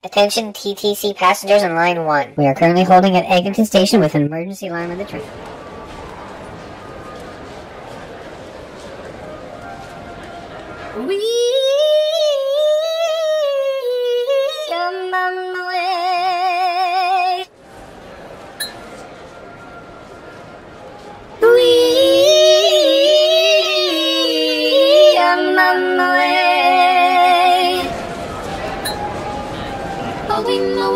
Attention TTC passengers on line 1. We are currently holding at Eglinton Station with an emergency alarm on the train. We are on the way. We are on the way. Oh, we know